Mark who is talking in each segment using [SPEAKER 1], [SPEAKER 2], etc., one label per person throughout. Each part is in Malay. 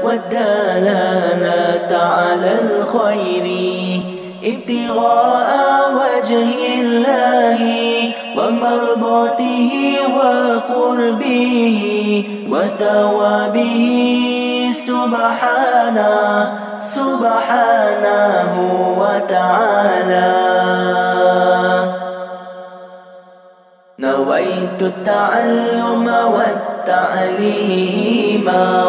[SPEAKER 1] والدلالة على الخير ابتغاء وجه الله ومرضاته وقربه وثوابه سبحانه وتعالى. نويت التعلم والتعليم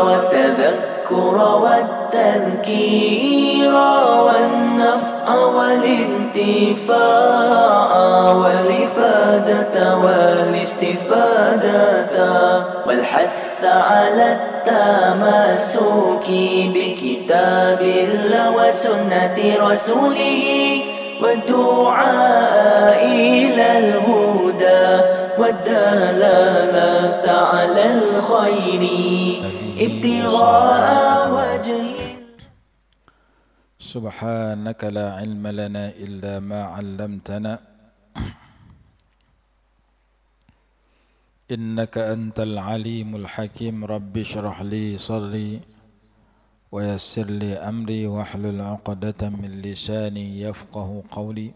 [SPEAKER 1] والتذكر والتذكير والنفع والانتفاع والإفادة والاستفادة والحث على التمسك بكتاب الله وسنة رسوله والدعاء إلى الهدى والدلالة على الخير ابتغاء وجه.
[SPEAKER 2] سبحانك لا علم لنا إلا ما علمتنا إنك أنت العليم الحكيم. رب اشرح لي صدري ويسر لي أمري واحلل عقدة من لساني يفقه قولي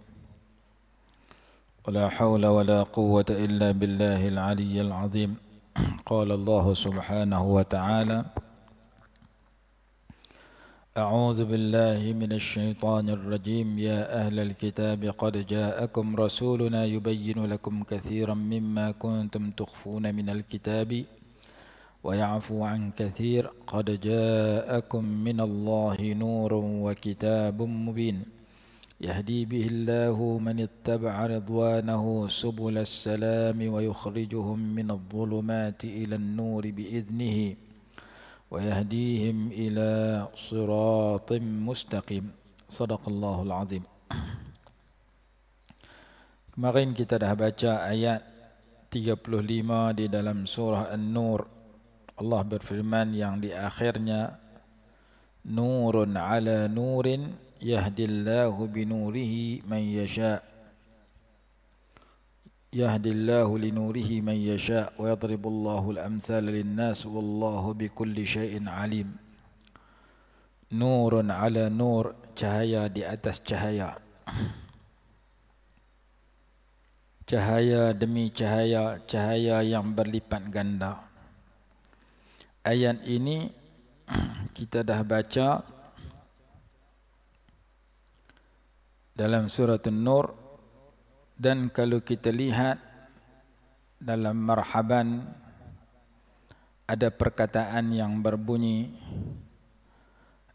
[SPEAKER 2] ولا حول ولا قوة إلا بالله العلي العظيم. قال الله سبحانه وتعالى أعوذ بالله من الشيطان الرجيم يا أهل الكتاب قد جاءكم رسولنا يبين لكم كثيرا مما كنتم تخفون من الكتاب ويعفو عن كثير قد جاءكم من الله نور وكتاب مبين يهدي به الله من اتبع رضوانه سبل السلام ويخرجهم من الظلمات إلى النور بإذنه ويهديهم إلى صراط مستقيم. صدق الله العظيم. Kemarin kita dah baca ayat 35 di dalam surah An-Nur. Allah berfirman yang di akhirnya nurun ala nurin yahdillahu binurihi man yasha yahdillahu linurihi man yasha wa yadribullahu al-amthala lin-nas wallahu bikulli syai'in alim. Nurun ala nur, cahaya di atas cahaya, cahaya demi cahaya, cahaya yang berlipat ganda. Ayat ini kita dah baca dalam surah An-Nur, dan kalau kita lihat dalam marhaban ada perkataan yang berbunyi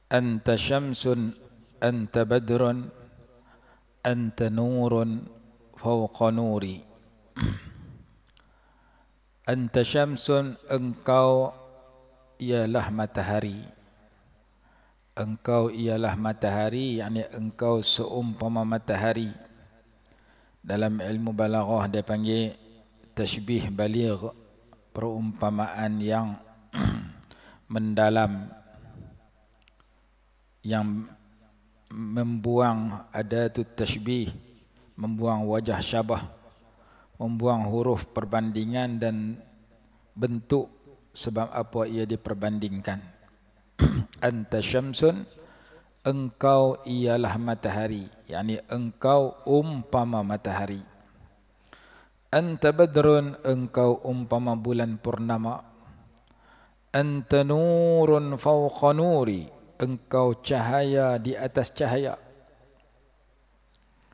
[SPEAKER 2] anta syamsun anta badrun anta nurun fawqa nuri. Anta syamsun, engkau ialah matahari. Engkau ialah matahari, yakni engkau seumpama matahari. Dalam ilmu balaghah dia panggil tashbih baligh, perumpamaan yang mendalam, yang membuang adatut tashbih, membuang wajah syabah, membuang huruf perbandingan dan bentuk sebab apa ia diperbandingkan. Anta syamsun, engkau ialah matahari, yakni engkau umpama matahari. Anta badrun, engkau umpama bulan purnama. Anta nurun fawqa nuri, engkau cahaya di atas cahaya.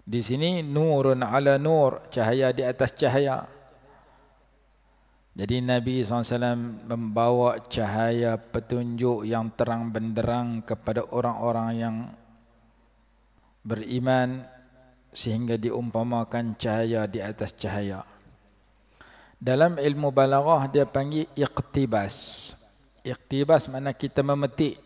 [SPEAKER 2] Di sini nurun ala nur, cahaya di atas cahaya. Jadi Nabi SAW membawa cahaya petunjuk yang terang benderang kepada orang-orang yang beriman, sehingga diumpamakan cahaya di atas cahaya. Dalam ilmu balaghah dia panggil iqtibas. Iqtibas makna kita memetik.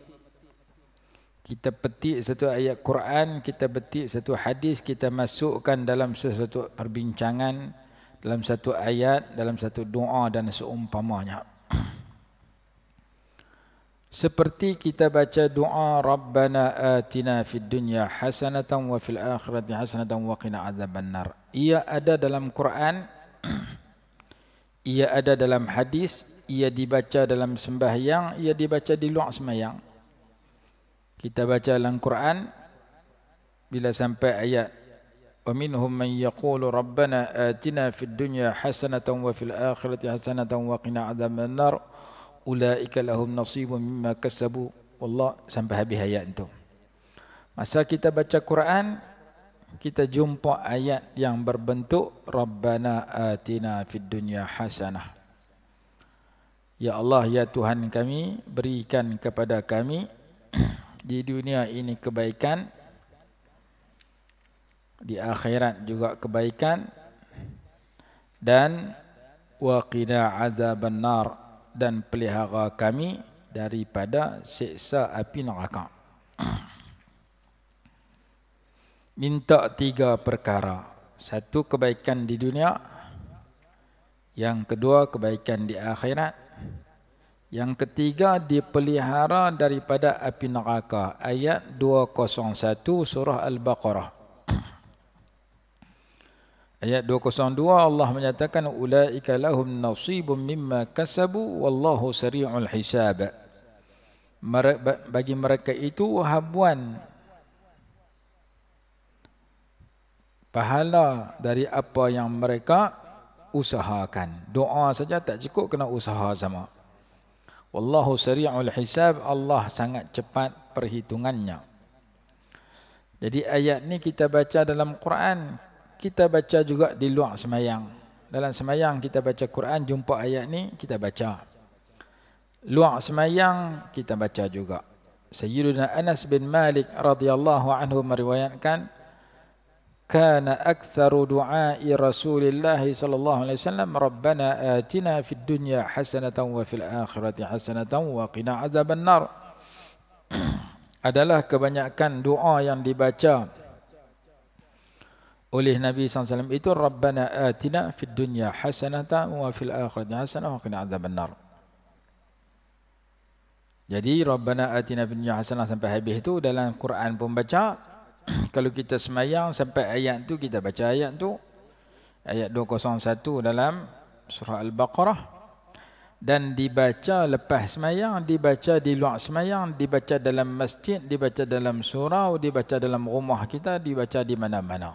[SPEAKER 2] Kita petik satu ayat Quran, kita petik satu hadis, kita masukkan dalam sesuatu perbincangan, dalam satu ayat, dalam satu doa dan seumpamanya. Seperti kita baca doa Rabbana atina fid dunya hasanatan wa fil akhirati hasanatan wa qina adzabannar. Ia ada dalam Quran, ia ada dalam hadis, ia dibaca dalam sembahyang, ia dibaca di luar sembahyang. Kita baca dalam Quran bila sampai ayat wa minhum man yaqulu rabbana atina fid dunya hasanatan wa fil akhirati hasanatan wa qina adzaban nar ulaika lahum nasibun mimma kasabu wallah sampai habis ayat itu. Masa kita baca Quran kita jumpa ayat yang berbentuk rabbana atina fid dunya hasanah. Ya Allah, ya Tuhan kami, berikan kepada kami di dunia ini kebaikan, di akhirat juga kebaikan, dan wa qina adzaban nar, dan pelihara kami daripada siksa api neraka. Minta 3 perkara. Satu, kebaikan di dunia. Yang kedua, kebaikan di akhirat. Yang ketiga, dipelihara daripada api neraka. Ayat 201 surah Al-Baqarah. Ayat 202 Allah menyatakan ulaika lahum nasibun mimma kasabu wallahu sari'ul hisab. Bagi mereka itu habuan pahala dari apa yang mereka usahakan. Doa saja tak cukup, kena usaha sama. Wallahu sari'ul hisab, Allah sangat cepat perhitungannya. Jadi ayat ni kita baca dalam Quran, kita baca juga di luar semayang. Dalam semayang kita baca Quran, jumpa ayat ni kita baca. Luar semayang kita baca juga. Sayyiduna Anas bin Malik radhiyallahu anhu meriwayatkan, kana aktsaru du'ai Rasulillah sallallahu alaihi wasallam rabbana atina fid dunya hasanatan wa fil akhirati hasanatan wa qina adzaban nar. Adalah kebanyakan doa yang dibaca oleh Nabi SAW itu rabbana atina fid dunya hasanatan wa fil akhirati hasanatan wa qina adzaban nar. Jadi rabbana atina fid dunya hasanatan sampai habis itu dalam Quran pun baca. Kalau kita semayang sampai ayat tu kita baca ayat tu, ayat 201 dalam surah Al-Baqarah, dan dibaca lepas semayang, dibaca di luar semayang, dibaca dalam masjid, dibaca dalam surau, dibaca dalam rumah kita, dibaca di mana-mana.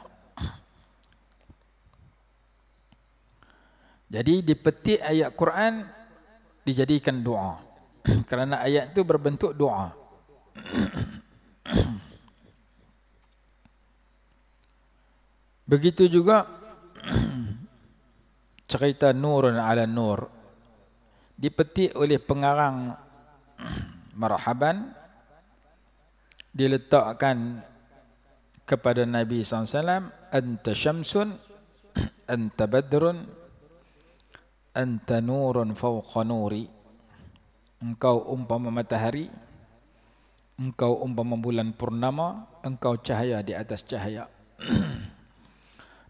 [SPEAKER 2] Jadi dipetik ayat Quran dijadikan doa kerana ayat itu berbentuk doa. Begitu juga cerita Nurun ala Nur dipetik oleh pengarang Marhaban, diletakkan kepada Nabi SAW, anta syamsun anta badrun anta nurun fawqa nuri. Engkau umpama matahari, engkau umpama bulan purnama, engkau cahaya di atas cahaya.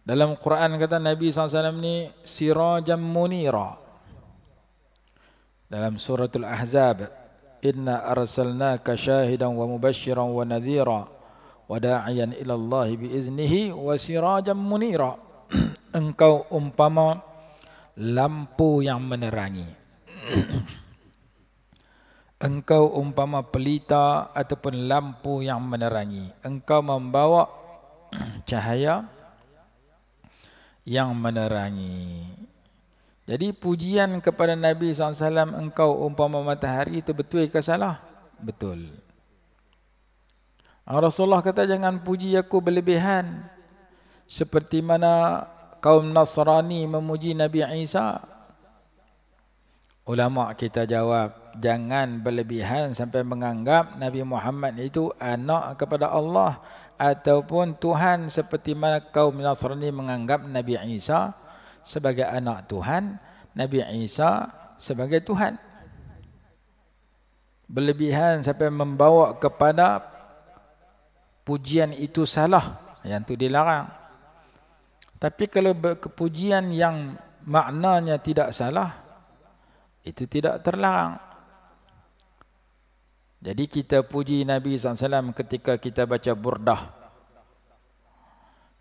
[SPEAKER 2] Dalam Quran kata Nabi SAW ni sirajam munira. Dalam suratul Ahzab, inna arsalnaka syahidan wa mubashiran wa nadhira wa da'iyan ila Allah biiznihi wa sirajam munira. Engkau umpama lampu yang menerangi. Engkau umpama pelita ataupun lampu yang menerangi. Engkau membawa cahaya yang menerangi. Jadi pujian kepada Nabi SAW, engkau umpama matahari, itu betul ke salah? Betul. Rasulullah kata jangan puji aku berlebihan seperti mana kaum Nasrani memuji Nabi Isa. Ulama kita jawab, jangan berlebihan sampai menganggap Nabi Muhammad itu anak kepada Allah ataupun Tuhan seperti mana kaum Nasrani menganggap Nabi Isa sebagai anak Tuhan, Nabi Isa sebagai Tuhan. Berlebihan sampai membawa kepada pujian itu salah, yang itu dilarang. Tapi kalau pujian yang maknanya tidak salah, itu tidak terlarang. Jadi kita puji Nabi SAW ketika kita baca burdah.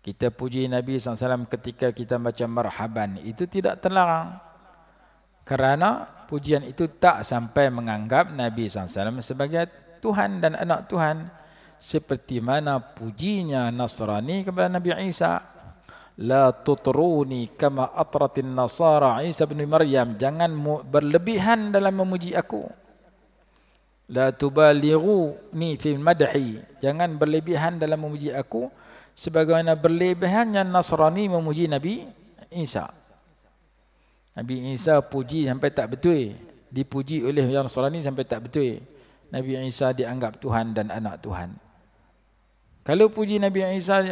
[SPEAKER 2] Kita puji Nabi SAW ketika kita baca marhaban. Itu tidak terlarang. Kerana pujian itu tak sampai menganggap Nabi SAW sebagai Tuhan dan anak Tuhan, seperti mana pujinya Nasrani kepada Nabi Isa. La tutruni kama atratin nasara Isa bin Maryam, jangan berlebihan dalam memuji aku. La tubalighuni fil madhi, jangan berlebihan dalam memuji aku sebagaimana berlebihannya Nasrani memuji Nabi Isa. Nabi Isa puji sampai tak betul, dipuji oleh yang Nasrani sampai tak betul. Nabi Isa dianggap Tuhan dan anak Tuhan. Kalau puji Nabi Isa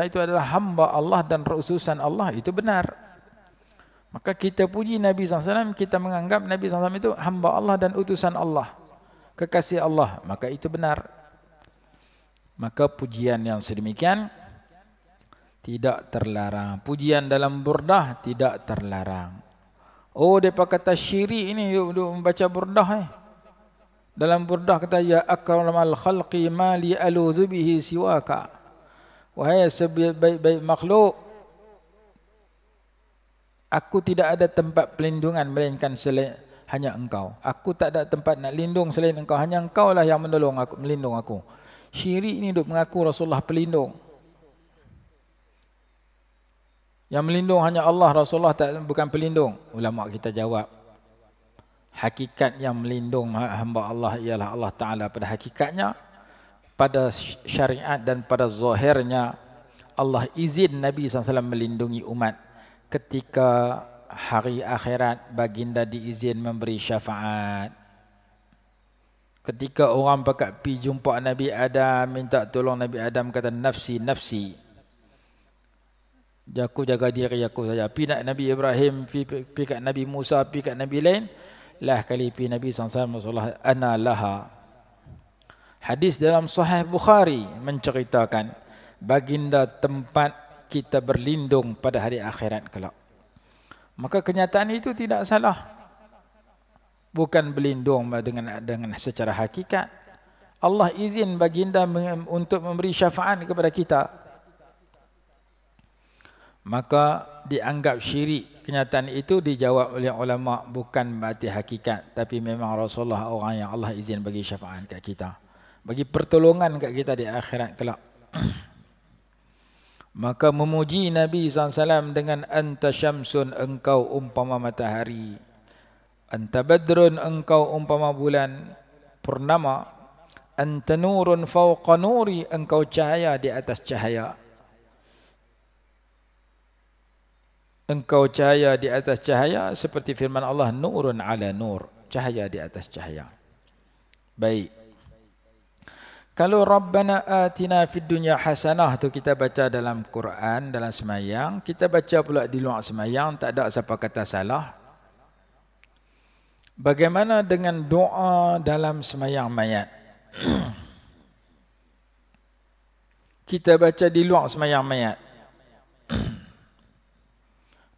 [SPEAKER 2] itu adalah hamba Allah dan utusan Allah, itu benar. Maka kita puji Nabi SAW, kita menganggap Nabi SAW itu hamba Allah dan utusan Allah, kekasih Allah, maka itu benar. Maka pujian yang sedemikian tidak terlarang. Pujian dalam burdah tidak terlarang. Oh, mereka kata syirik ini duduk membaca burdah Dalam burdah kata, ya akramal khalqi ma li aluzu bihi siwaka. Wahai sebaik-baik makhluk, aku tidak ada tempat pelindungan melainkan selain hanya engkau. Aku tak ada tempat nak lindung selain engkau. Hanya engkau lah yang menolong aku, melindung aku. Syirik ni duk mengaku Rasulullah pelindung. Yang melindung hanya Allah, Rasulullah bukan pelindung. Ulama kita jawab, hakikat yang melindung hamba Allah ialah Allah Ta'ala pada hakikatnya. Pada syariat dan pada zahirnya, Allah izin Nabi SAW melindungi umat. Ketika hari akhirat, baginda diizin memberi syafaat. Ketika orang pakat pergi jumpa Nabi Adam, minta tolong Nabi Adam, kata nafsi, nafsi. Aku jaga diri aku saja. Pergi nak Nabi Ibrahim, pergi kat Nabi Musa, pergi kat Nabi lain. Lah kali pergi Nabi SAW, ana laha. Hadis dalam Sahih Bukhari menceritakan baginda tempat kita berlindung pada hari akhirat kelak. Maka kenyataan itu tidak salah. Bukan berlindung dengan secara hakikat. Allah izin baginda untuk memberi syafaat kepada kita. Maka dianggap syirik. Kenyataan itu dijawab oleh ulama bukan berarti hakikat, tapi memang Rasulullah orang yang Allah izin bagi syafaat kat kita, bagi pertolongan kat kita di akhirat kelak. Maka memuji Nabi SAW dengan anta syamsun, engkau umpama matahari, anta badrun, engkau umpama bulan purnama, anta nurun fawqa nuri, engkau cahaya di atas cahaya. Engkau cahaya di atas cahaya, seperti firman Allah, nurun ala nur, cahaya di atas cahaya. Baik. Kalau Rabbana atina fid dunya hasanah tu kita baca dalam Quran, dalam semayang, kita baca pula di luar semayang, tak ada siapa kata salah. Bagaimana dengan doa dalam semayang mayat? Kita baca di luar semayang mayat.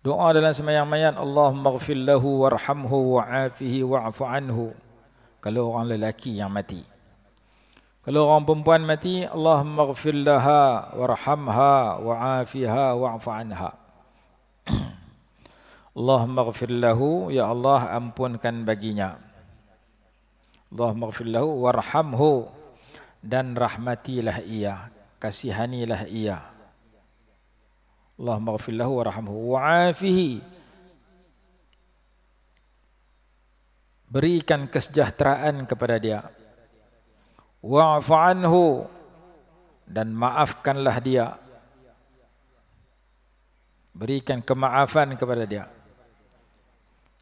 [SPEAKER 2] Doa dalam semayang mayat, Allahumma ghfir lahu warhamhu wa'afihi wa'fu anhu. Kalau orang lelaki yang mati. Kalau orang perempuan mati, Allahumma ghfir laha warhamha wa'afiha wa'fu anha. Allahumma ghfir lahu, ya Allah ampunkan baginya. Allahumma ghfir lahu warhamhu, dan rahmatilah ia, kasihanilah ia. Allahumma ghfir lahu warhamhu wa'afihi, berikan kesejahteraan kepada dia. Wa'fu anhu, dan maafkanlah dia, berikan kemaafan kepada dia.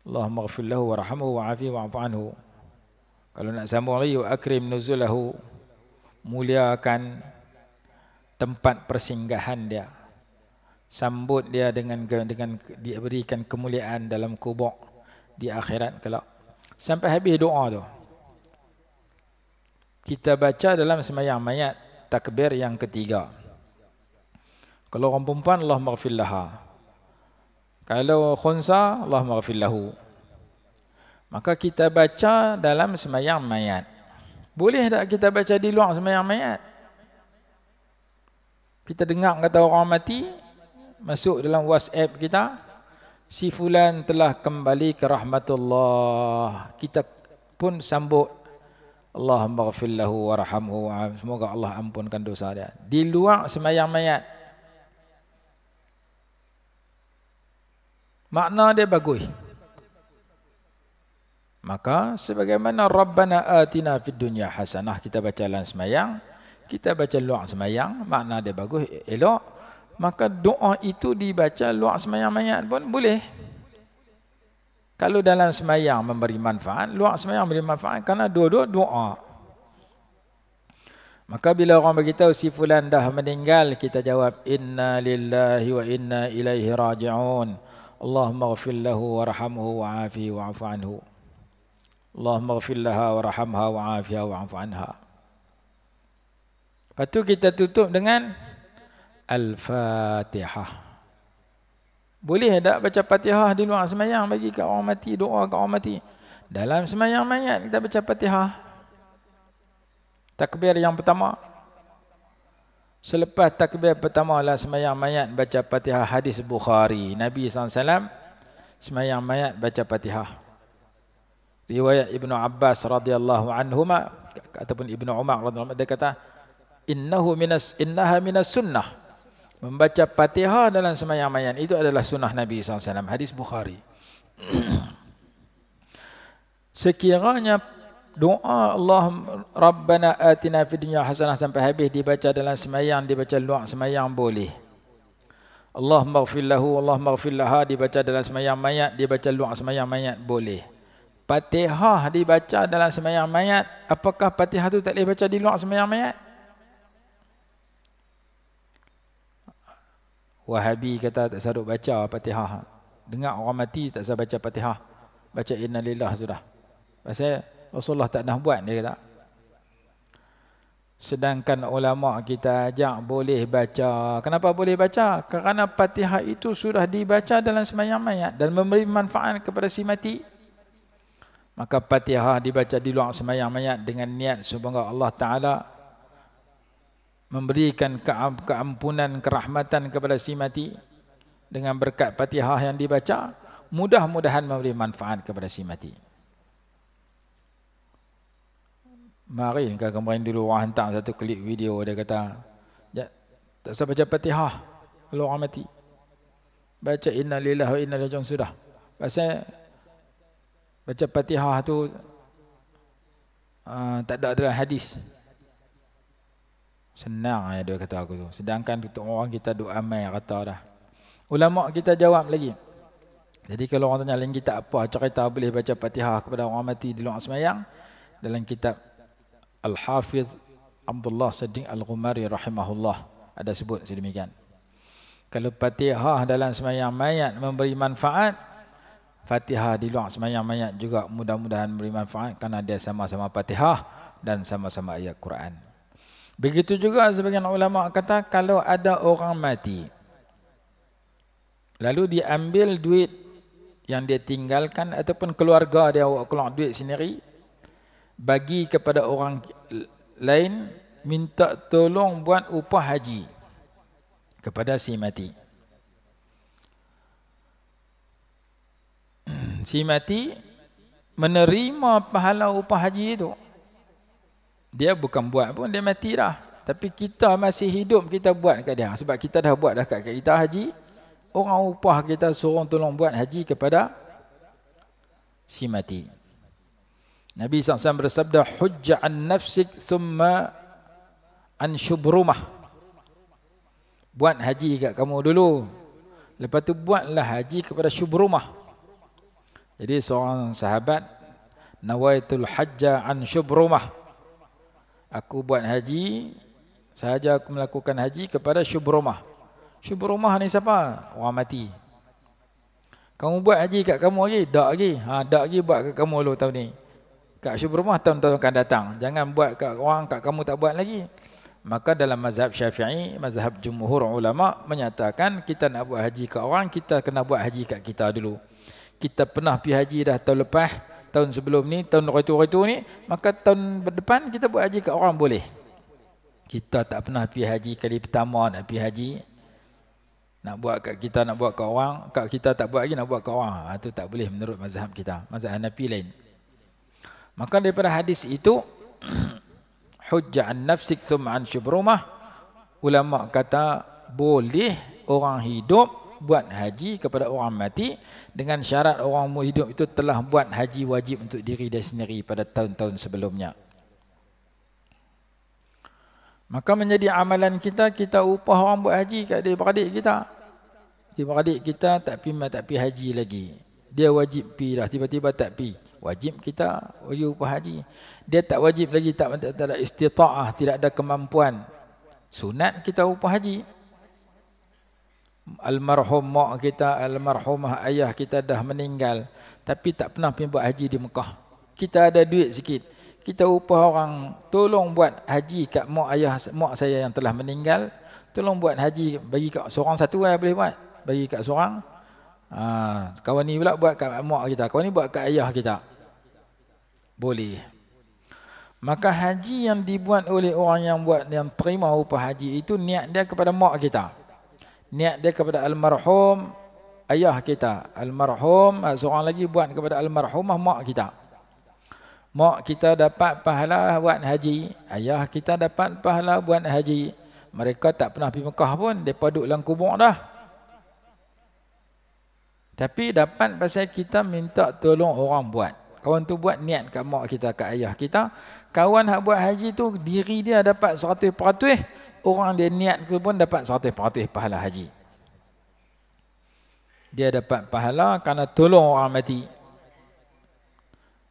[SPEAKER 2] Allahumma ghfir lahu warhamhu wa'afihi wa'fu anhu. Kalau nak sambung lagi, wa akrim nuzulahu, muliakan tempat persinggahan dia, sambut dia dengan dia berikan kemuliaan dalam kubur di akhirat kelak. Sampai habis doa tu. Kita baca dalam sembahyang mayat takbir yang ketiga. Kalau orang perempuan, Allahumma ghfir laha. Kalau khunsa, Allahumma ghfir lahu. Maka kita baca dalam sembahyang mayat. Boleh tak kita baca di luar sembahyang mayat? Kita dengar kata orang mati, masuk dalam WhatsApp kita, si fulan telah kembali ke rahmatullah. Kita pun sambut, Allahumma ghfir lahu warhamhu semoga Allah ampunkan dosa dia. Di luar sembahyang mayat. Makna dia bagus. Maka sebagaimana Rabbana atina fid dunya hasanah, kita baca dalam sembahyang, kita baca luar sembahyang, makna dia bagus, elok. Maka doa itu dibaca luar sembahyang mayat pun boleh. Kalau dalam sembahyang memberi manfaat, luar sembahyang memberi manfaat, kerana dua-dua doa. Maka bila orang beritahu si fulan dah meninggal, kita jawab inna lillahi wa inna ilaihi raji'un. Allahumma ghfir lahu warhamhu wa'afihi wa'fu anhu. Allahumma ghfir laha warhamha wa'afiha wa'fu anha. Lepas tu kita tutup dengan Al-Fatihah. Boleh tak baca Fatihah di luar sembahyang bagi kat orang mati, doa kat orang mati? Dalam sembahyang mayat kita baca Fatihah. Takbir yang pertama. Selepas takbir pertama lah sembahyang mayat baca Fatihah. Hadis Bukhari, Nabi SAW sembahyang mayat baca Fatihah. Riwayat Ibnu Abbas radhiyallahu anhuma ataupun Ibnu Umar radhiyallahu anhu, dia kata innaha minas sunnah. Membaca Fatihah dalam sembahyang mayat itu adalah sunnah Nabi SAW. Hadis Bukhari. Sekiranya doa Allah Rabbana atina fid dunya hasanah sampai habis dibaca dalam sembahyang, dibaca luar sembahyang boleh. Allahumma ghfir lahu, Allahumma ghfir laha dibaca dalam sembahyang mayat, dibaca luar sembahyang mayat boleh. Fatihah dibaca dalam sembahyang mayat, apakah Fatihah tu tak boleh baca di luar sembahyang mayat? Wahabi kata tak saduk baca Fatihah. Dengar orang mati tak saduk baca Fatihah. Baca innalillah sudah. Pasal Rasulullah tak nak buat, dia kata. Sedangkan ulama kita ajak boleh baca. Kenapa boleh baca? Kerana Fatihah itu sudah dibaca dalam sembahyang mayat dan memberi manfaat kepada si mati. Maka Fatihah dibaca di luar sembahyang mayat dengan niat semoga Allah Ta'ala memberikan keampunan, kerahmatan kepada si mati. Dengan berkat Fatihah yang dibaca, mudah-mudahan memberi manfaat kepada si mati. Mari kemarin dulu orang hantar satu klip video, dia kata tak usah baca Fatihah kalau orang mati, baca inna lillahi wa inna ilaihi raji'un sudah. Pasal baca Fatihah tu tak ada dalam hadis. Senang ya dia kata aku tu. Sedangkan orang kita duk amal kata dah. Ulama kita jawab lagi. Jadi kalau orang tanya lain kita apa cerita boleh baca Fatihah kepada orang mati di luar sembahyang, dalam kitab Al-Hafiz Abdullah Siddiq Al-Ghumari rahimahullah ada sebut sedemikian. Kalau Fatihah dalam sembahyang mayat memberi manfaat, Fatihah di luar sembahyang mayat juga mudah-mudahan memberi manfaat kerana dia sama-sama Fatihah dan sama-sama ayat Quran. Begitu juga sebagian ulama kata kalau ada orang mati lalu diambil duit yang dia tinggalkan ataupun keluarga dia keluar duit sendiri bagi kepada orang lain, minta tolong buat upah haji kepada si mati. Si mati menerima pahala upah haji itu. Dia bukan buat pun, dia mati dah. Tapi kita masih hidup, kita buat kat dia. Sebab kita dah buat dah kat kita haji, orang upah kita suruh tolong buat haji kepada si mati. Nabi SAW bersabda, hujja an nafsik thumma an syubrumah. Buat haji kat kamu dulu, lepas tu buatlah haji kepada syubrumah. Jadi seorang sahabat, nawaitul hajja an syubrumah. Aku buat haji, sahaja aku melakukan haji kepada syubrumah. Syubrumah ni siapa? Orang mati. Kamu buat haji kat kamu lagi? Tak lagi. Tak lagi buat kat kamu dulu tahun ni. Kat syubrumah tahun-tahun akan datang. Jangan buat kat orang, kat kamu tak buat lagi. Maka dalam mazhab Syafi'i, mazhab jumhur ulama menyatakan kita nak buat haji kat orang, kita kena buat haji kat kita dulu. Kita pernah pergi haji dah tahun lepas, tahun sebelum ni, tahun raitu-raitu ni, maka tahun depan kita buat haji kat orang boleh. Kita tak pernah pergi haji kali pertama nak pergi haji, nak buat kat kita, nak buat kat orang, kat kita tak buat lagi nak buat kat orang. Itu tak boleh menurut mazhab kita. Mazhab Hanafi lain. Maka daripada hadis itu hujjah an nafsik summa an syubrumah. Ulama kata boleh orang hidup buat haji kepada orang mati dengan syarat orang hidup itu telah buat haji wajib untuk diri dia sendiri pada tahun-tahun sebelumnya. Maka menjadi amalan kita, kita upah orang buat haji kat adik-beradik kita. Adik-beradik kita tak pi haji lagi. Dia wajib pi dah, tiba-tiba tak pi. Wajib kita wajib upah haji. Dia tak wajib lagi, tak ada istita'ah, tidak ada kemampuan. Sunat kita upah haji. Almarhum mak kita, almarhumah ayah kita dah meninggal, tapi tak pernah pergi buat haji di Mekah. Kita ada duit sikit, kita upah orang tolong buat haji kat mak saya yang telah meninggal. Tolong buat haji, bagi kat seorang satu boleh buat, bagi kat seorang. Kawan ni pula buat kat mak kita, kawan ni buat kat ayah kita. Boleh. Maka haji yang dibuat oleh orang yang terima upah haji itu niat dia kepada mak kita. Niat dia kepada almarhum ayah kita. Almarhum, seorang lagi buat kepada almarhumah mak kita. Mak kita dapat pahala buat haji, ayah kita dapat pahala buat haji. Mereka tak pernah pergi Mekah pun, mereka duduk dalam kubur dah. Tapi dapat pasal kita minta tolong orang buat. Kawan tu buat niat kat mak kita, kat ayah kita. Kawan hak buat haji tu, diri dia dapat 100%, orang dia niat ke pun dapat 100% pahala haji. Dia dapat pahala kerana tolong orang mati.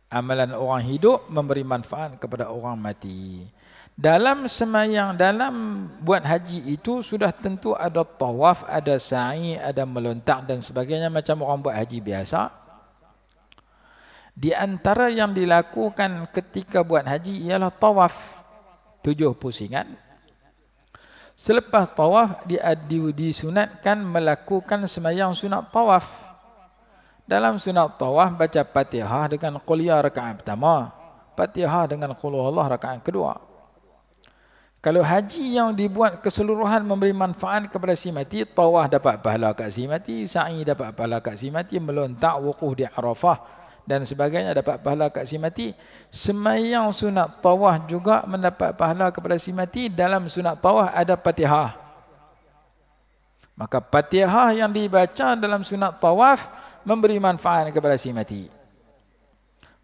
[SPEAKER 2] Amalan orang hidup memberi manfaat kepada orang mati. Dalam semayang, dalam buat haji itu sudah tentu ada tawaf, ada sa'i, ada melontak dan sebagainya macam orang buat haji biasa. Di antara yang dilakukan ketika buat haji ialah tawaf 7 pusingan. Selepas tawaf disunatkan melakukan semayang sunat tawaf. Dalam sunat tawaf baca Fatihah dengan Qul ya rakaat pertama, Fatihah dengan Qul huwallah rakaat kedua. Kalau haji yang dibuat keseluruhan memberi manfaat kepada si mati, tawaf dapat pahala kat si mati, sa'i dapat pahala kat si mati, melontak wukuf di Arafah dan sebagainya dapat pahala kat si mati. Semayang sunat tawaf juga mendapat pahala kepada si mati. Dalam sunat tawaf ada Fatihah. Maka Fatihah yang dibaca dalam sunat tawaf memberi manfaat kepada si mati.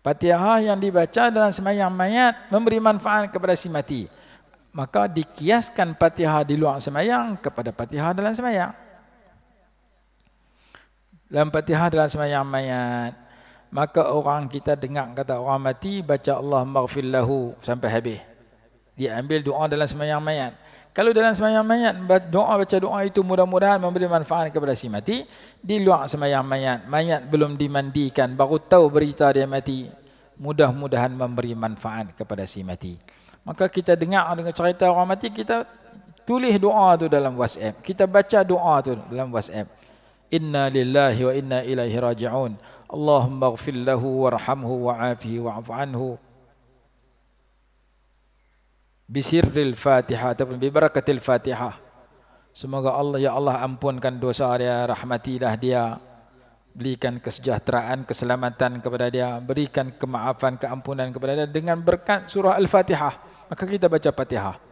[SPEAKER 2] Fatihah yang dibaca dalam semayang mayat memberi manfaat kepada si mati. Maka dikiaskan Fatihah di luar semayang kepada Fatihah dalam semayang. Dalam Fatihah dalam semayang mayat, maka orang kita dengar kata orang mati baca Allahumma ghfir lahu sampai habis. Dia ambil doa dalam semayang mayat. Kalau dalam semayang mayat baca doa itu mudah-mudahan memberi manfaat kepada si mati. Di luar semayang mayat, mayat belum dimandikan, baru tahu berita dia mati, mudah-mudahan memberi manfaat kepada si mati. Maka kita dengar dengan cerita orang mati, kita tulis doa tu dalam WhatsApp, kita baca doa tu dalam WhatsApp. Inna lillahi wa inna ilaihi raji'un. Allahumma ighfir lahu warhamhu wa'afihi wa'fu anhu. Bisirril Fatihah ataupun bibarakatil Fatihah. Semoga Allah, ya Allah ampunkan dosa dia, rahmatilah dia, berikan kesejahteraan, keselamatan kepada dia, berikan kemaafan, keampunan kepada dia dengan berkat surah Al-Fatihah. Maka kita baca Fatihah.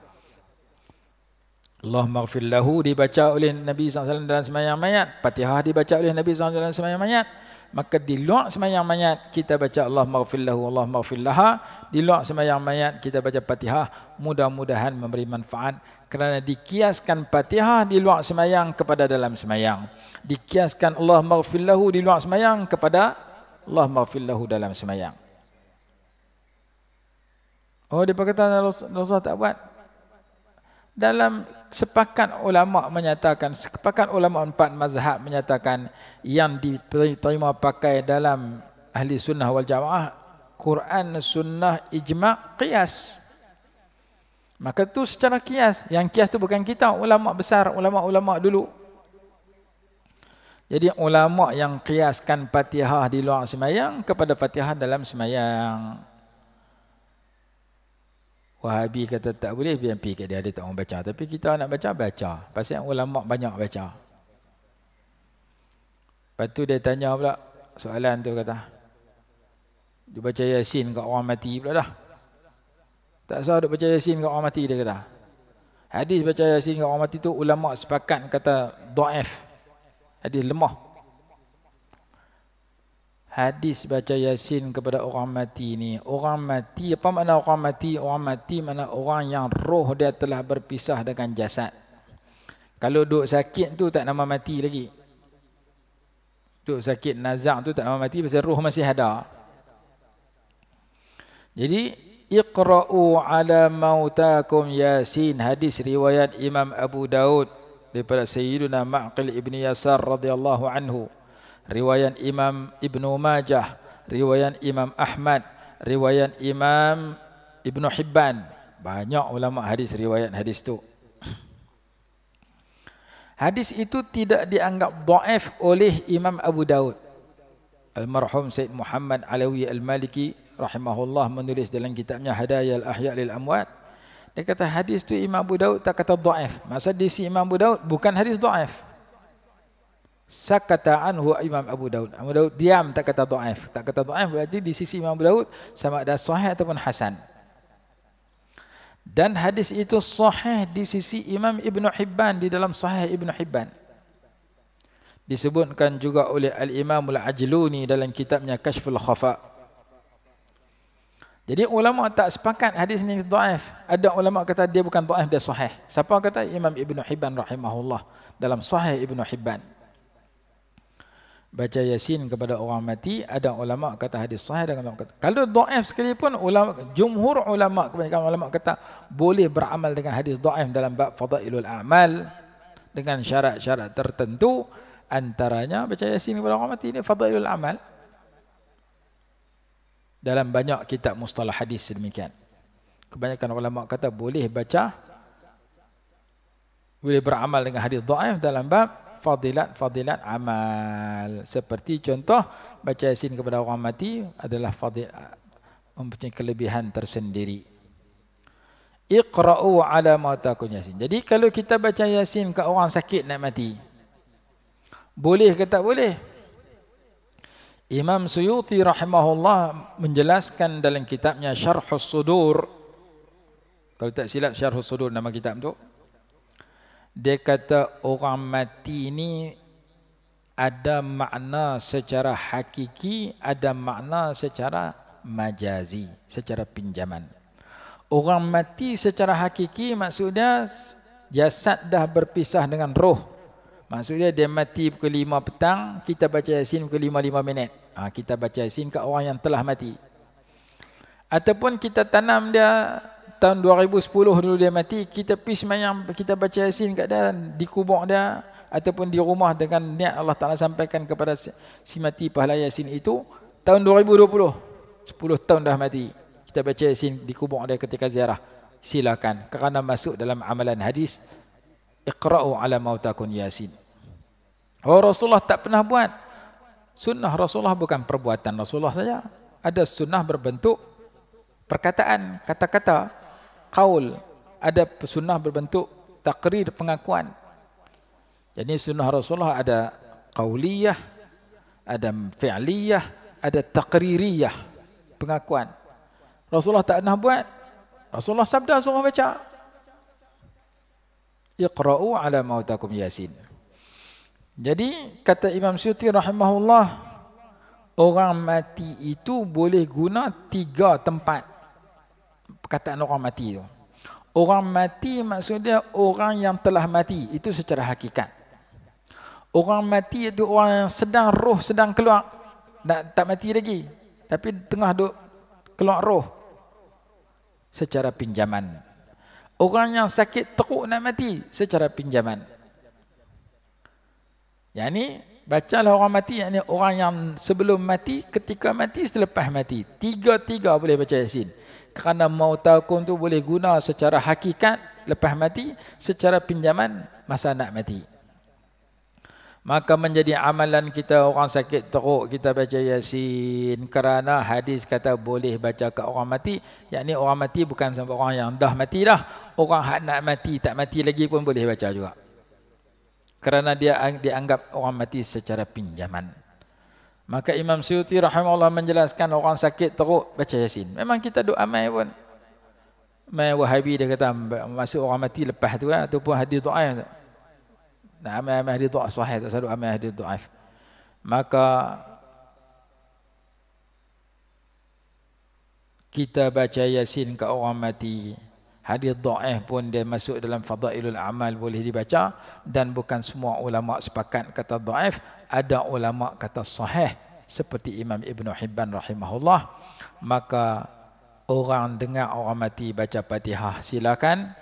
[SPEAKER 2] Allahumma ighfir lahu dibaca oleh Nabi SAW dalam semayang mayat, Fatihah dibaca oleh Nabi SAW dalam semayang mayat. Maka di luar semayang mayat kita baca Allahumma ighfir lahu, Allahumma ighfir laha. Di luar semayang mayat kita baca Fatihah. Mudah-mudahan memberi manfaat kerana dikiaskan Fatihah di luar semayang kepada dalam semayang. Dikiaskan Allahumma ighfir lahu di luar semayang kepada Allahumma ighfir lahu dalam semayang. Oh, dia berkata Rasulullah tak buat. Dalam sepakat ulama menyatakan, sepakat ulama 4 mazhab menyatakan yang diterima pakai dalam ahli sunnah wal jamaah Quran, sunnah, ijma', qiyas. Maka tu secara qiyas. Yang qiyas tu bukan kita, ulama besar, ulama-ulama dulu. Jadi ulama yang qiyaskan Fatihah di luar semayang kepada Fatihah dalam semayang. Wahabi kata tak boleh, biar pergi kat dia, dia tak mau baca. Tapi kita nak baca, baca. Pasal ulama banyak baca. Lepas tu dia tanya pula soalan tu, kata dia baca Yasin kat orang mati pula dah. Tak sah duk baca Yasin kat orang mati, dia kata. Hadis baca Yasin kat orang mati tu ulama sepakat kata dhaif. Hadis lemah. Hadis baca Yasin kepada orang mati ni, orang mati, apa makna orang mati? Orang mati makna orang yang roh dia telah berpisah dengan jasad. Kalau duk sakit tu tak nama mati lagi. Duk sakit nazak tu tak nama mati pasal roh masih ada. Jadi iqra'u ala mautakum Yasin, hadis riwayat Imam Abu Daud daripada Sayyiduna Ma'qil ibn Yasar radhiyallahu anhu, riwayat Imam Ibnu Majah, riwayat Imam Ahmad, riwayat Imam Ibnu Hibban. Banyak ulama hadis riwayat hadis tu. Hadis itu tidak dianggap dhaif oleh Imam Abu Daud. Almarhum Said Muhammad Alawi Al-Maliki rahimahullah menulis dalam kitabnya Hadayal Ahya' lil Amwat. Dia kata hadis tu Imam Abu Daud tak kata dhaif. Maksud di si Imam Abu Daud bukan hadis dhaif. Sakata anhu Imam Abu Daud. Abu Daud diam, tak kata dhaif. Tak kata dhaif berarti di sisi Imam Abu Daud sama ada sahih ataupun hasan. Dan hadis itu sahih di sisi Imam Ibnu Hibban di dalam Sahih Ibnu Hibban. Disebutkan juga oleh Al-Imam Al-Ajluni dalam kitabnya Kashful Khafa. Jadi ulama tak sepakat hadis ini dhaif. Ada ulama kata dia bukan dhaif, dia sahih. Siapa kata? Imam Ibnu Hibban rahimahullah dalam Sahih Ibnu Hibban. Baca Yasin kepada orang mati, ada ulama kata hadis sahih, dan ulama kata kalau dhaif sekalipun, jumhur ulama, kebanyakan ulama kata boleh beramal dengan hadis dhaif dalam bab fadailul a'mal dengan syarat-syarat tertentu. Antaranya baca Yasin kepada orang mati ni fadailul a'mal. Dalam banyak kitab mustalah hadis sedemikian. Kebanyakan ulama kata boleh baca, boleh beramal dengan hadis dhaif dalam bab fadilat amal. Seperti contoh baca Yasin kepada orang mati adalah mempunyai kelebihan tersendiri. Iqra'u ala mautakum Yasin. Jadi kalau kita baca Yasin ke orang sakit nak mati, boleh ke tak boleh? Imam Suyuti rahimahullah menjelaskan dalam kitabnya Syarhus Sudur. Kalau tak silap Syarhus Sudur nama kitab tu. Dia kata orang mati ni ada makna secara hakiki, ada makna secara majazi, secara pinjaman. Orang mati secara hakiki maksudnya jasad dah berpisah dengan roh. Maksudnya dia mati pukul 5 petang, kita baca Yasin pukul 5 minit. Kita baca Yasin ke orang yang telah mati. Ataupun kita tanam dia tahun 2010 dulu dia mati, kita pergi semayang, kita baca Yasin kat dia, di kubur dia, ataupun di rumah dengan niat Allah Ta'ala sampaikan kepada si mati pahala Yasin itu, tahun 2020, 10 tahun dah mati, kita baca Yasin di kubur dia ketika ziarah. Silakan, kerana masuk dalam amalan hadis, Iqra'u ala mautakum Yasin. Rasulullah tak pernah buat. Sunnah Rasulullah bukan perbuatan Rasulullah saja. Ada sunnah berbentuk perkataan, kata-kata, qaul. Ada sunnah berbentuk takrir, pengakuan. Jadi sunnah Rasulullah ada qauliyah, ada fi'liyah, ada taqririyah, pengakuan. Rasulullah tak pernah buat. Rasulullah sabda suruh baca. Iqra'u ala mautakum Yasin. Jadi kata Imam Suyuti rahimahullah, orang mati itu boleh guna 3 tempat. Perkataan orang mati itu. Orang mati maksudnya orang yang telah mati, itu secara hakikat. Orang mati itu orang yang sedang roh sedang keluar, tak mati lagi, tapi tengah duk keluar roh, secara pinjaman. Orang yang sakit teruk nak mati secara pinjaman. Yang ni bacalah orang mati, yang ni orang yang sebelum mati, ketika mati, selepas mati. Tiga-tiga boleh baca Yasin. Kerana mautakum tu boleh guna secara hakikat lepas mati, secara pinjaman masa nak mati. Maka menjadi amalan kita orang sakit teruk kita baca Yasin, kerana hadis kata boleh baca ke orang mati. Yakni orang mati bukan sampai orang yang dah mati dah, orang hak nak mati tak mati lagi pun boleh baca juga, kerana dia dianggap orang mati secara pinjaman. Maka Imam Suyuti rahimahullah menjelaskan orang sakit teruk baca Yasin. Memang kita doa amai pun, Mai Wahabi dia kata masuk orang mati lepas tu kan, ataupun hadis dhaif. Nak amal hadis dhaif sahih, tak selalu amal hadis dhaif. Maka kita baca Yasin ke orang mati, hadis dhaif pun dia masuk dalam fadailul amal, boleh dibaca. Dan bukan semua ulama sepakat kata dhaif, ada ulama kata sahih seperti Imam Ibn Hibban rahimahullah. Maka orang dengar orang mati baca Fatihah, silakan.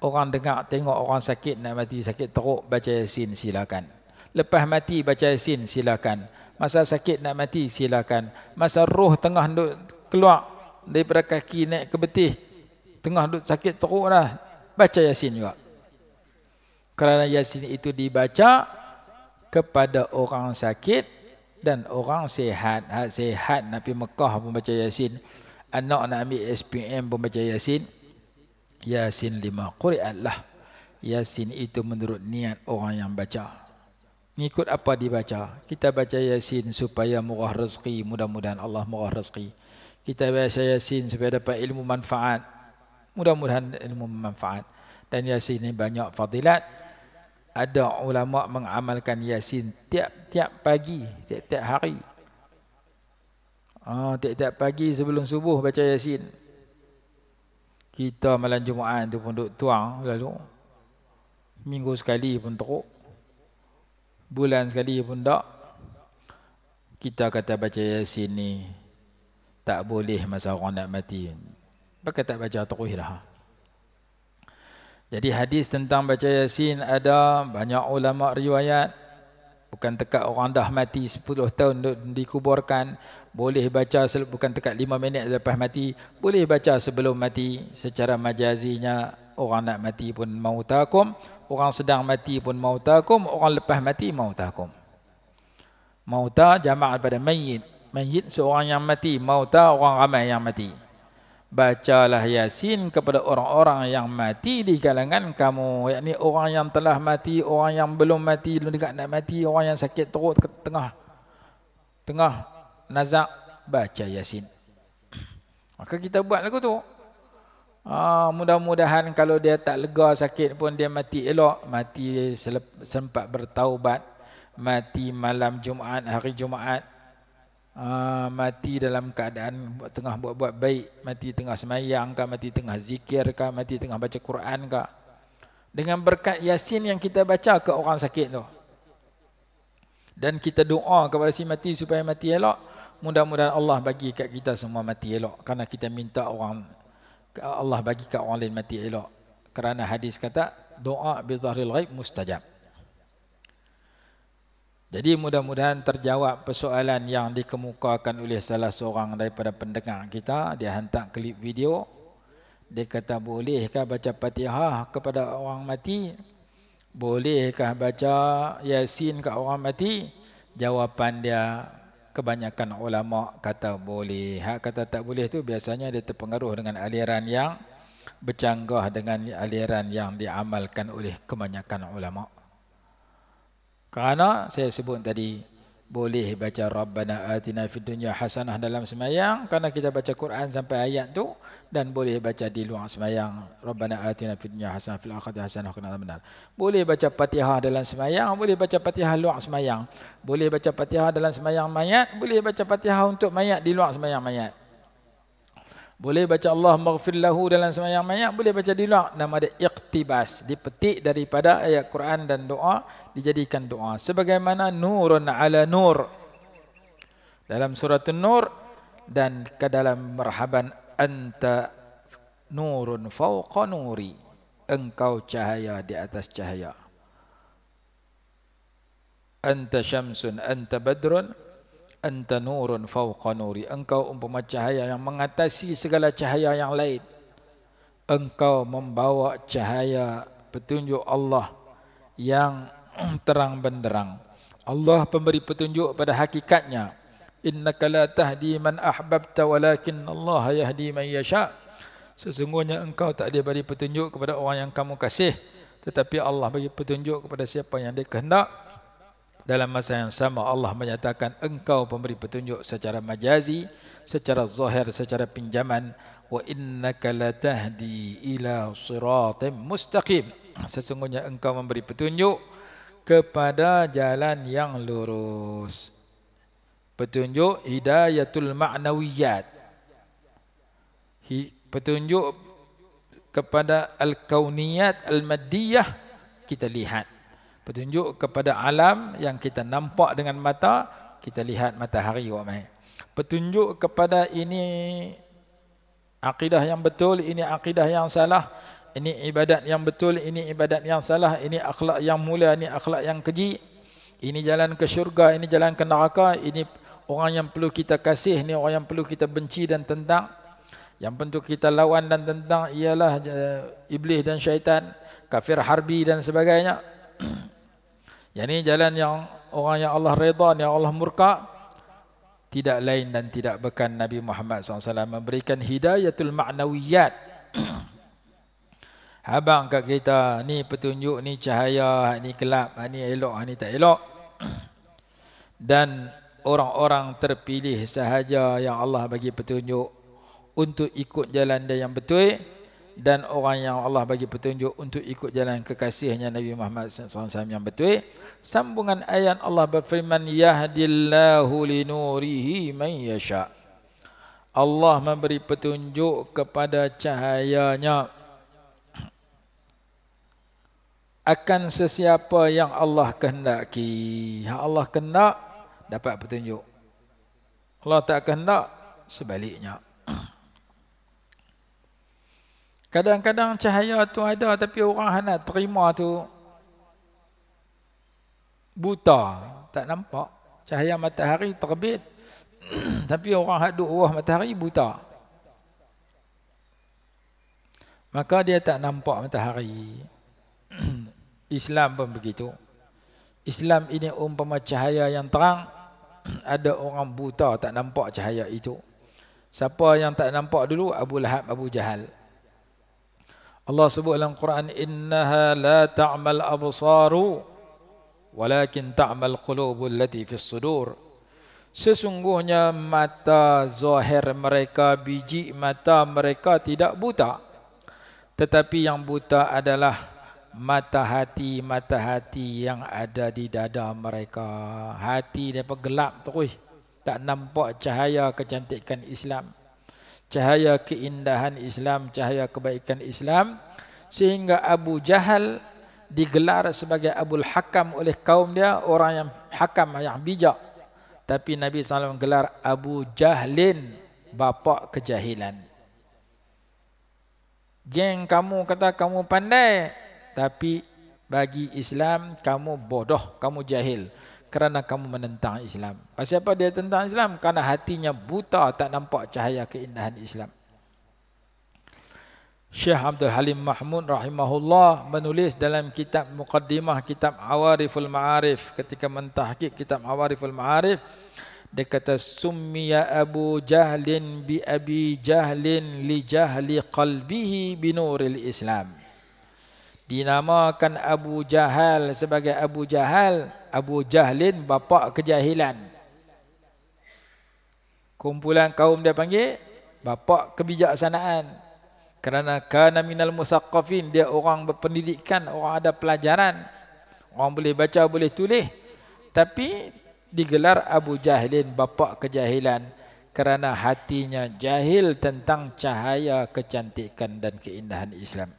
[SPEAKER 2] Orang dengar tengok orang sakit nak mati, sakit teruk, baca Yasin, silakan. Lepas mati baca Yasin, silakan. Masa sakit nak mati, silakan. Masa roh tengah duk keluar daripada kaki naik ke betih, tengah duk sakit teruk dah, baca Yasin juga. Kerana Yasin itu dibaca kepada orang sakit dan orang sihat. Sihat nak pergi Mekah pun baca Yasin. Anak nak ambil SPM pun baca Yasin. Yasin 5 quri'at lah. Yasin itu menurut niat orang yang baca. Ngikut apa dibaca? Kita baca Yasin supaya murah rezeki, mudah-mudahan Allah murah rezeki. Kita baca Yasin supaya dapat ilmu manfaat, mudah-mudahan ilmu manfaat. Dan Yasin ini banyak fadilat. Ada ulama mengamalkan Yasin tiap-tiap pagi, tiap-tiap hari. Tiap-tiap pagi sebelum subuh baca Yasin. Kita malam Jumaat tu pun duk tuang lalu. Minggu sekali pun teruk. Bulan sekali pun tak. Kita kata baca Yasin ni tak boleh masa orang nak mati. Pakai tak baca terus dah. Jadi hadis tentang baca Yasin ada banyak ulama riwayat. Bukan tekat orang dah mati 10 tahun dikuburkan, boleh baca bukan tekat 5 minit lepas mati, boleh baca sebelum mati. Secara majazinya orang nak mati pun mautakum, orang sedang mati pun mautakum, orang lepas mati mautakum. Mauta jamak daripada mayyit. Mayyit seorang yang mati, mauta orang ramai yang mati. Bacalah Yasin kepada orang-orang yang mati di kalangan kamu, yakni orang yang telah mati, orang yang belum mati, belum dekat nak mati, orang yang sakit teruk tengah nazak, baca Yasin. Maka kita buat lagu tu. Mudah-mudahan kalau dia tak lega sakit pun dia mati elok, mati sempat bertaubat, mati malam Jumaat, hari Jumaat, mati dalam keadaan tengah buat baik, mati tengah semayang kah, mati tengah zikir kah, mati tengah baca Quran kah, dengan berkat Yasin yang kita baca ke orang sakit tu. Dan kita doa kepada si mati supaya mati elok. Mudah-mudahan Allah bagi kat kita semua mati elok, kerana kita minta Allah bagi kat orang lain mati elok. Kerana hadis kata doa bi dhahril ghaib mustajab. Jadi mudah-mudahan terjawab persoalan yang dikemukakan oleh salah seorang daripada pendengar kita. Dia hantar klip video. Dia kata, bolehkah baca Fatihah kepada orang mati? Bolehkah baca Yasin ke orang mati? Jawapan dia, kebanyakan ulama kata boleh. Hak kata tak boleh tu biasanya dia terpengaruh dengan aliran yang bercanggah dengan aliran yang diamalkan oleh kebanyakan ulama. Kerana saya sebut tadi, boleh baca Rabbana atina fid dunya hasanah dalam semayang, kerana kita baca Quran sampai ayat tu. Dan boleh baca di luar semayang, Rabbana atina fid dunya hasanah fil akhirati hasanah wa qina adzabannar. Boleh baca Fatihah dalam semayang, boleh baca Fatihah luar semayang. Boleh baca Fatihah dalam semayang mayat, boleh baca Fatihah untuk mayat di luar semayang mayat. Boleh baca Allah maghfir lahu dalam semayang mayat, boleh baca di luar. Nama dia iqtibas, dipetik daripada ayat Quran dan doa, dijadikan doa. Sebagaimana nurun ala nur dalam surah An-Nur, dan ke dalam marhaban anta nurun fawqa nuri, engkau cahaya di atas cahaya. Anta syamsun anta badrun anta nurun fawqa nuri, engkau umpama cahaya yang mengatasi segala cahaya yang lain. Engkau membawa cahaya petunjuk Allah yang terang benderang. Allah pemberi petunjuk pada hakikatnya. Innaka la tahdi man ahbabta walakin Allah yahdi man yasha. Sesungguhnya engkau tak dia beri petunjuk kepada orang yang kamu kasih, tetapi Allah bagi petunjuk kepada siapa yang dia kehendak. Dalam masa yang sama Allah menyatakan engkau pemberi petunjuk secara majazi, secara zahir, secara pinjaman. wa innaka latahdi ila siratim mustaqim. Sesungguhnya engkau memberi petunjuk kepada jalan yang lurus. Petunjuk hidayatul ma'nawiyat. Petunjuk kepada al-kauniyat al-maddiyah kita lihat. Petunjuk kepada alam yang kita nampak dengan mata, kita lihat matahari wamai. Petunjuk kepada ini akidah yang betul, ini akidah yang salah, ini ibadat yang betul, ini ibadat yang salah, ini akhlak yang mulia, ini akhlak yang keji, ini jalan ke syurga, ini jalan ke neraka, ini orang yang perlu kita kasih, ini orang yang perlu kita benci dan tentang. Yang perlu kita lawan dan tentang ialah iblis dan syaitan, kafir harbi dan sebagainya. Yang ini jalan yang orang yang Allah redha, yang Allah murka. Tidak lain dan tidak bukan Nabi Muhammad SAW memberikan hidayatul ma'nawiyat. Habang kat kita, ni petunjuk, ni cahaya, ni gelap, ni elok, ni tak elok. Dan orang-orang terpilih sahaja yang Allah bagi petunjuk untuk ikut jalan dia yang betul. Dan orang yang Allah bagi petunjuk untuk ikut jalan kekasihnya Nabi Muhammad SAW yang betul. Sambungan ayat Allah berfirman, yahdillahu linurihi man yasha. Allah memberi petunjuk kepada cahayanya akan sesiapa yang Allah kehendaki. Allah kehendak dapat petunjuk. Allah tak kehendak sebaliknya. Kadang-kadang cahaya tu ada tapi orang nak terima tu buta, tak nampak. Cahaya matahari terbit tapi orang hak duduk bawah matahari buta. Maka dia tak nampak matahari. Islam pun begitu. Islam ini umpama cahaya yang terang. Ada orang buta tak nampak cahaya itu. Siapa yang tak nampak dulu? Abu Lahab, Abu Jahal. Allah sebut dalam Quran, innaha la ta'mal absaru walakin ta'mal qulubul lati fis sudur. Sesungguhnya mata zahir mereka, biji mata mereka tidak buta, tetapi yang buta adalah mata hati yang ada di dada mereka. Hati mereka gelap terus, tak nampak cahaya kecantikan Islam, cahaya keindahan Islam, cahaya kebaikan Islam. Sehingga Abu Jahal digelar sebagai Abul Hakam oleh kaum dia, orang yang hakam, yang bijak. Tapi Nabi SAW gelar Abu Jahlin, bapa kejahilan. Geng kamu kata kamu pandai, tapi bagi Islam kamu bodoh, kamu jahil. Kerana kamu menentang Islam. Pasal apa dia tentang Islam? Kerana hatinya buta, tak nampak cahaya keindahan Islam. Syekh Abdul Halim Mahmud rahimahullah menulis dalam kitab Muqaddimah kitab Awariful Ma'arif, ketika mentahqiq kitab Awariful Ma'arif, dia kata summiya Abu Jahlin bi Abi Jahlin li jahli qalbihi binuril Islam. Dinamakan Abu Jahal sebagai Abu Jahal, Abu Jahlin bapa kejahilan. Kumpulan kaum dia panggil bapa kebijaksanaan. Kerana kana minal musaqqafin, dia orang berpendidikan, orang ada pelajaran, orang boleh baca, boleh tulis, tapi digelar Abu Jahlin bapa kejahilan kerana hatinya jahil tentang cahaya kecantikan dan keindahan Islam.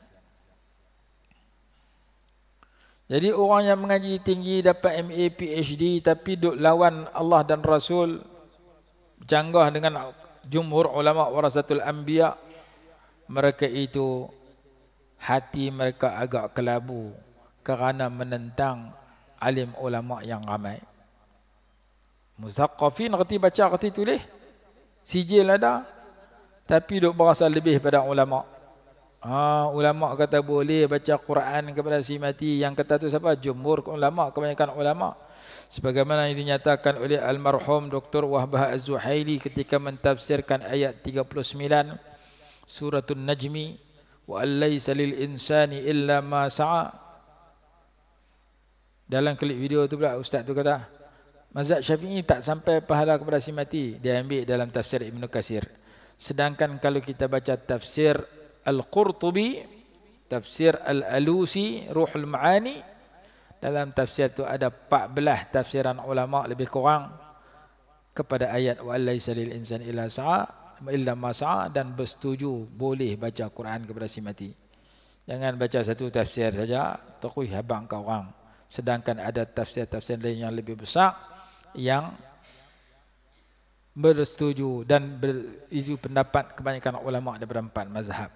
[SPEAKER 2] Jadi orang yang mengaji tinggi dapat MA PhD tapi duk lawan Allah dan Rasul, bercanggah dengan jumhur ulama warasatul anbiya, mereka itu hati mereka agak kelabu kerana menentang alim ulama yang ramai. Muzaqqafin, reti baca, reti tulis, sijil ada, tapi duk berasa lebih pada ulama. Ulama kata boleh baca Quran kepada si mati. Yang kata tu siapa? Jumhur ulama, kebanyakan ulama. Sebagaimana yang dinyatakan oleh almarhum Dr. Wahbah Az-Zuhaili ketika mentafsirkan ayat 39 Suratul Najmi, wa allaysa lil insani illa ma sa'a. Dalam klip video tu pula ustaz tu kata mazhab Syafi'i tak sampai pahala kepada si mati. Dia ambil dalam tafsir Ibn Katsir. Sedangkan kalau kita baca tafsir Al-Qurtubi, tafsir Al-Alusi, Ruhul Ma'ani, dalam tafsir itu ada 14 tafsiran ulama lebih kurang kepada ayat wa laisa lil insani illa ma sa'a, dan bersetuju boleh baca Quran kepada si mati. Jangan baca satu tafsir saja, terus habang kau orang. Sedangkan ada tafsir-tafsir lain yang lebih besar yang bersetuju dan berizu pendapat kebanyakan ulama daripada 4 mazhab.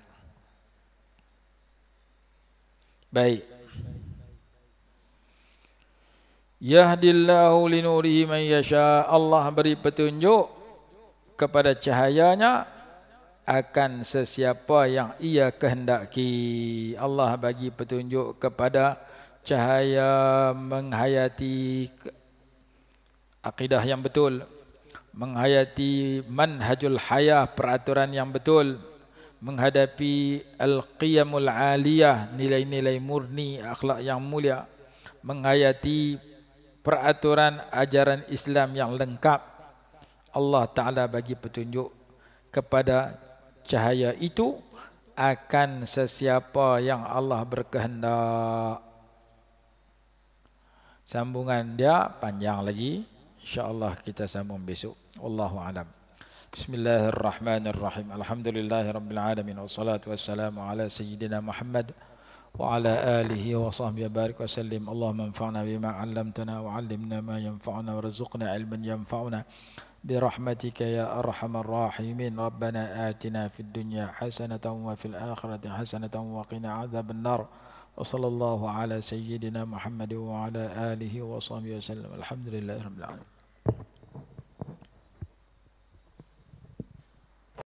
[SPEAKER 2] Baik. Yahdillahu linurihi man yasha. Allah beri petunjuk kepada cahayanya akan sesiapa yang ia kehendaki. Allah bagi petunjuk kepada cahaya menghayati akidah yang betul, menghayati manhajul hayah, peraturan yang betul, menghadapi al-qiyamul aliyah, nilai-nilai murni, akhlak yang mulia, menghayati peraturan ajaran Islam yang lengkap. Allah Ta'ala bagi petunjuk kepada cahaya itu akan sesiapa yang Allah berkehendak. Sambungan dia panjang lagi, insya-Allah kita sambung besok. Wallahu a'lam. Bismillahirrahmanirrahim. Alhamdulillahirabbil alamin wassalatu wassalamu ala sayyidina Muhammad wa ala alihi wa sahbihi barik wa sallim. Allahumma anfa'na bima 'allamtana wa 'allimna ma yanfa'una warzuqna 'ilman yanfa'una برحمتك يا أرحم الراحمين. ربنا آتنا في الدنيا حسنة وفي الآخرة حسنة وقنا عذاب النار. وصلى الله على سيدنا محمد وعلى آله وصحبه وسلم. الحمد لله رب العالمين.